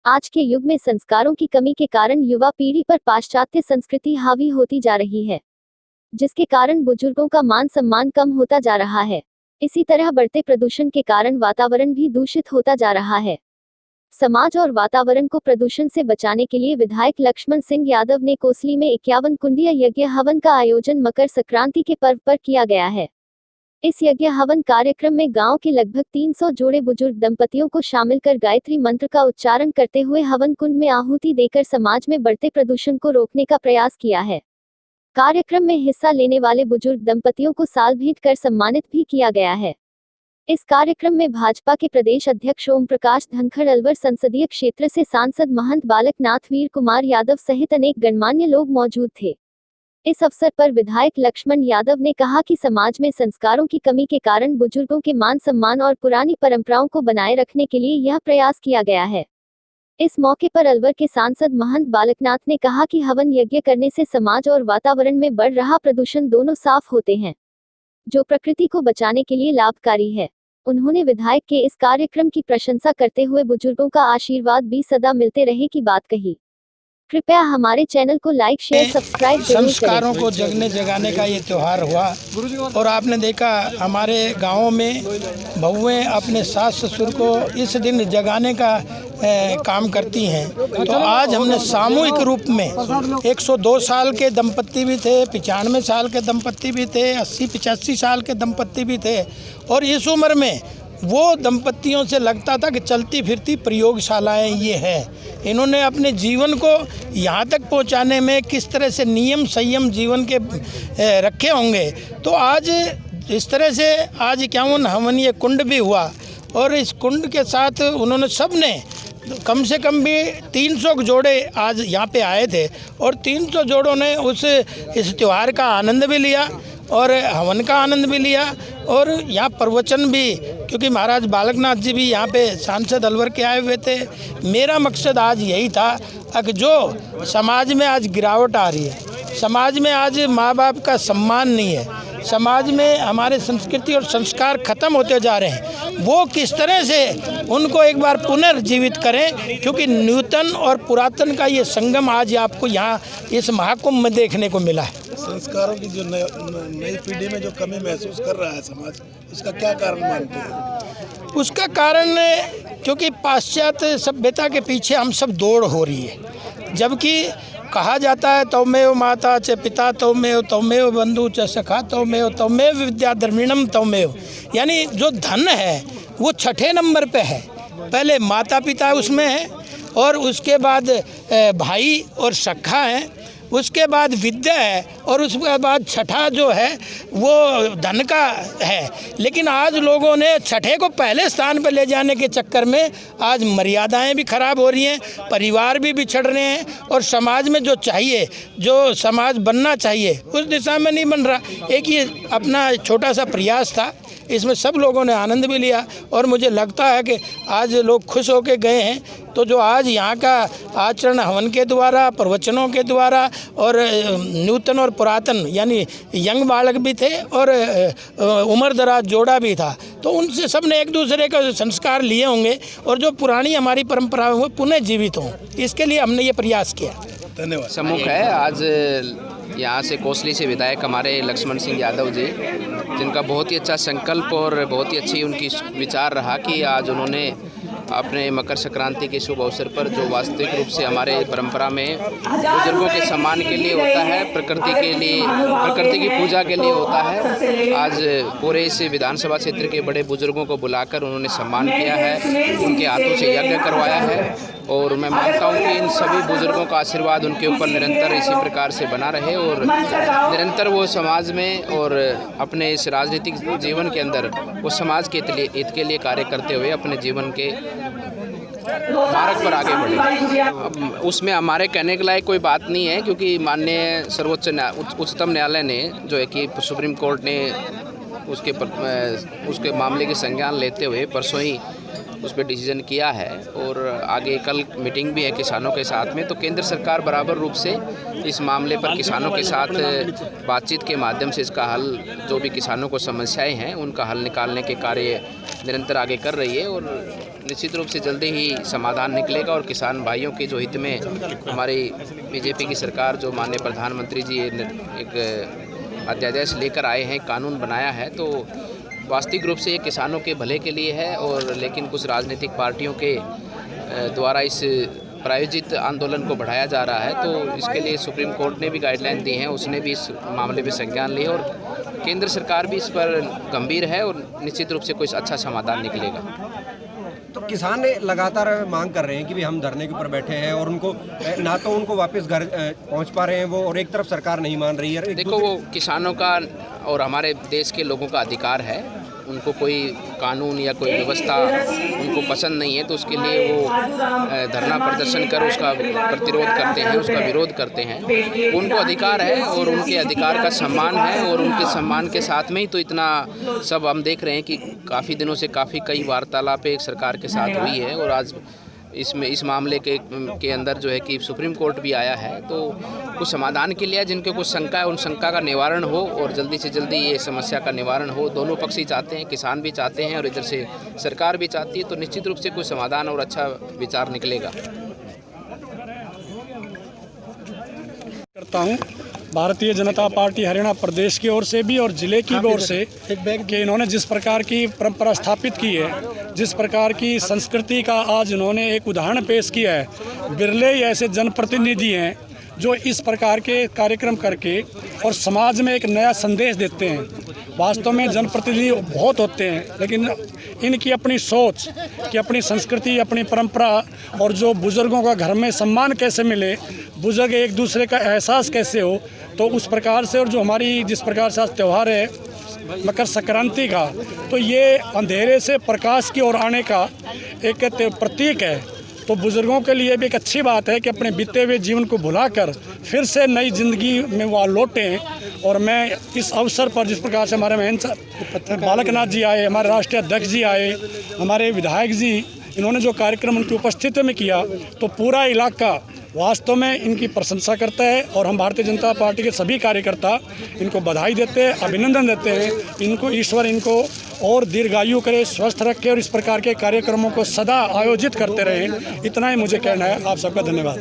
आज के युग में संस्कारों की कमी के कारण युवा पीढ़ी पर पाश्चात्य संस्कृति हावी होती जा रही है, जिसके कारण बुजुर्गों का मान सम्मान कम होता जा रहा है। इसी तरह बढ़ते प्रदूषण के कारण वातावरण भी दूषित होता जा रहा है। समाज और वातावरण को प्रदूषण से बचाने के लिए विधायक लक्ष्मण सिंह यादव ने कोसली में 51 कुंडीय यज्ञ हवन का आयोजन मकर संक्रांति के पर्व पर किया गया है। इस यज्ञ हवन कार्यक्रम में गांव के लगभग 300 जोड़े बुजुर्ग दंपतियों को शामिल कर गायत्री मंत्र का उच्चारण करते हुए हवन कुंड में आहुति देकर समाज में बढ़ते प्रदूषण को रोकने का प्रयास किया है। कार्यक्रम में हिस्सा लेने वाले बुजुर्ग दंपतियों को साल भेंट कर सम्मानित भी किया गया है। इस कार्यक्रम में भाजपा के प्रदेश अध्यक्ष ओम प्रकाश धनखड़, अलवर संसदीय क्षेत्र से सांसद महंत बालक नाथ वीर कुमार यादव सहित अनेक गणमान्य लोग मौजूद थे। इस अवसर पर विधायक लक्ष्मण यादव ने कहा कि समाज में संस्कारों की कमी के कारण बुजुर्गों के मान सम्मान और पुरानी परंपराओं को बनाए रखने के लिए यह प्रयास किया गया है। इस मौके पर अलवर के सांसद महंत बालकनाथ ने कहा कि हवन यज्ञ करने से समाज और वातावरण में बढ़ रहा प्रदूषण दोनों साफ होते हैं, जो प्रकृति को बचाने के लिए लाभकारी है। उन्होंने विधायक के इस कार्यक्रम की प्रशंसा करते हुए बुजुर्गों का आशीर्वाद भी सदा मिलते रहे की बात कही। कृपया हमारे चैनल को लाइक, शेयर, सब्सक्राइब जरूर करें। संस्कारों को जगने जगाने का ये त्यौहार हुआ और आपने देखा हमारे गाँव में बहुएं अपने सास ससुर को इस दिन जगाने का काम करती हैं। तो आज हमने सामूहिक रूप में 102 साल के दंपत्ति भी थे, 95 साल के दंपत्ति भी थे, 80-85 साल के दंपत्ति भी थे और इस उम्र में वो दंपत्तियों से लगता था कि चलती फिरती प्रयोगशालाएं ये हैं। इन्होंने अपने जीवन को यहाँ तक पहुँचाने में किस तरह से नियम संयम जीवन के रखे होंगे। तो आज इस तरह से आज 51 हवनीय कुंड भी हुआ और इस कुंड के साथ उन्होंने सब ने कम से कम भी 300 जोड़े आज यहाँ पे आए थे और 300 जोड़ों ने इस त्यौहार का आनंद भी लिया और हवन का आनंद भी लिया और यहाँ प्रवचन भी, क्योंकि महाराज बालकनाथ जी भी यहाँ पे सांसद अलवर के आए हुए थे। मेरा मकसद आज यही था कि जो समाज में आज गिरावट आ रही है, समाज में आज माँ बाप का सम्मान नहीं है, समाज में हमारे संस्कृति और संस्कार खत्म होते जा रहे हैं, वो किस तरह से उनको एक बार पुनर्जीवित करें, क्योंकि नूतन और पुरातन का ये संगम आज आपको यहाँ इस महाकुंभ में देखने को मिला है। संस्कारों की जो नई पीढ़ी में जो कमी महसूस कर रहा है समाज, उसका क्या कारण मानते हैं? उसका कारण क्योंकि पाश्चात्य सभ्यता के पीछे हम सब दौड़ हो रही है, जबकि कहा जाता है तौमेव माता च पिता तौमेव बंधु च सखा तौमेव विद्या धर्मिणम तौमेव, यानी जो धन है वो 6ठे नंबर पे है। पहले माता पिता उसमें है और उसके बाद भाई और सखा है, उसके बाद विद्या है और उसके बाद 6ठा जो है वो धन का है। लेकिन आज लोगों ने 6ठे को पहले स्थान पर ले जाने के चक्कर में आज मर्यादाएं भी खराब हो रही हैं, परिवार भी बिछड़ रहे हैं और समाज में जो चाहिए, जो समाज बनना चाहिए उस दिशा में नहीं बन रहा। एक ये अपना छोटा सा प्रयास था, इसमें सब लोगों ने आनंद भी लिया और मुझे लगता है कि आज लोग खुश होकर गए हैं। तो जो आज यहाँ का आचरण हवन के द्वारा, प्रवचनों के द्वारा और नूतन और पुरातन यानी यंग बालक भी थे और उम्र दराज जोड़ा भी था, तो उनसे सब ने एक दूसरे का संस्कार लिए होंगे और जो पुरानी हमारी परंपरा वो पुनः जीवित हों, इसके लिए हमने ये प्रयास किया। धन्यवाद। सम्मुख है आज यहाँ से कोसली से विधायक हमारे लक्ष्मण सिंह यादव जी, जिनका बहुत ही अच्छा संकल्प और बहुत ही अच्छी उनकी विचार रहा कि आज उन्होंने अपने मकर संक्रांति के शुभ अवसर पर, जो वास्तविक रूप से हमारे परंपरा में बुजुर्गों के सम्मान के लिए होता है, प्रकृति के लिए, प्रकृति की पूजा के लिए होता है, आज पूरे इस विधानसभा क्षेत्र के बड़े बुजुर्गों को बुलाकर उन्होंने सम्मान किया है, उनके हाथों से यज्ञ करवाया है। और मैं मानता हूं कि इन सभी बुजुर्गों का आशीर्वाद उनके ऊपर निरंतर इसी प्रकार से बना रहे और निरंतर वो समाज में और अपने इस राजनीतिक जीवन के अंदर वो समाज के हित के लिए कार्य करते हुए अपने जीवन के मार्ग पर आगे बढ़े। अब उसमें हमारे कहने के लायक कोई बात नहीं है, क्योंकि माननीय उच्चतम न्यायालय ने जो है कि सुप्रीम कोर्ट ने उसके मामले के संज्ञान लेते हुए परसों ही उस पर डिसीजन किया है और आगे कल मीटिंग भी है किसानों के साथ में। तो केंद्र सरकार बराबर रूप से इस मामले पर किसानों के साथ बातचीत के माध्यम से इसका हल, जो भी किसानों को समस्याएं हैं उनका हल निकालने के कार्य निरंतर आगे कर रही है और निश्चित रूप से जल्दी ही समाधान निकलेगा और किसान भाइयों के जो हित में हमारी बीजेपी की सरकार, जो माननीय प्रधानमंत्री जी एक अध्यादेश लेकर आए हैं, कानून बनाया है, तो वास्तविक रूप से ये किसानों के भले के लिए है। और लेकिन कुछ राजनीतिक पार्टियों के द्वारा इस प्रायोजित आंदोलन को बढ़ाया जा रहा है, तो इसके लिए सुप्रीम कोर्ट ने भी गाइडलाइन दी हैं, उसने भी इस मामले में संज्ञान लिया और केंद्र सरकार भी इस पर गंभीर है और निश्चित रूप से कोई अच्छा समाधान निकलेगा। तो किसान लगातार मांग कर रहे हैं कि भी हम धरने के ऊपर बैठे हैं और उनको ना तो उनको वापस घर पहुंच पा रहे हैं वो, और एक तरफ सरकार नहीं मान रही है। देखो, वो किसानों का और हमारे देश के लोगों का अधिकार है, उनको कोई कानून या कोई व्यवस्था उनको पसंद नहीं है तो उसके लिए वो धरना प्रदर्शन कर उसका प्रतिरोध करते हैं, उसका विरोध करते हैं। उनको अधिकार है और उनके अधिकार का सम्मान है और उनके सम्मान के साथ में ही तो इतना सब हम देख रहे हैं कि काफ़ी दिनों से कई वार्तालाप एक सरकार के साथ हुई है और आज इस मामले के अंदर जो है कि सुप्रीम कोर्ट भी आया है, तो कुछ समाधान के लिए जिनके कुछ शंका है उन शंका का निवारण हो और जल्दी से जल्दी ये समस्या का निवारण हो। दोनों पक्ष ही चाहते हैं, किसान भी चाहते हैं और इधर से सरकार भी चाहती है, तो निश्चित रूप से कुछ समाधान और अच्छा विचार निकलेगा। करता हूँ भारतीय जनता पार्टी हरियाणा प्रदेश की ओर से भी और ज़िले की ओर से कि इन्होंने जिस प्रकार की परंपरा स्थापित की है, जिस प्रकार की संस्कृति का आज इन्होंने एक उदाहरण पेश किया है। बिरले ही ऐसे जनप्रतिनिधि हैं जो इस प्रकार के कार्यक्रम करके और समाज में एक नया संदेश देते हैं। वास्तव में जनप्रतिनिधि बहुत होते हैं, लेकिन इनकी अपनी सोच कि अपनी संस्कृति, अपनी परंपरा और जो बुज़ुर्गों का घर में सम्मान कैसे मिले, बुज़ुर्ग एक दूसरे का एहसास कैसे हो, तो उस प्रकार से। और जो हमारी जिस प्रकार से आज त्यौहार है मकर संक्रांति का, तो ये अंधेरे से प्रकाश की ओर आने का एक प्रतीक है। तो बुज़ुर्गों के लिए भी एक अच्छी बात है कि अपने बीते हुए जीवन को भुलाकर फिर से नई ज़िंदगी में वह लौटें। और मैं इस अवसर पर जिस प्रकार से हमारे महंत बालकनाथ जी आए, हमारे राष्ट्रीय अध्यक्ष जी आए, हमारे विधायक जी, इन्होंने जो कार्यक्रम उनकी उपस्थिति में किया, तो पूरा इलाका वास्तव में इनकी प्रशंसा करता है। और हम भारतीय जनता पार्टी के सभी कार्यकर्ता इनको बधाई देते हैं, अभिनंदन देते हैं। इनको ईश्वर इनको और दीर्घायु करे, स्वस्थ रखे और इस प्रकार के कार्यक्रमों को सदा आयोजित करते रहें। इतना ही मुझे कहना है। आप सबका धन्यवाद।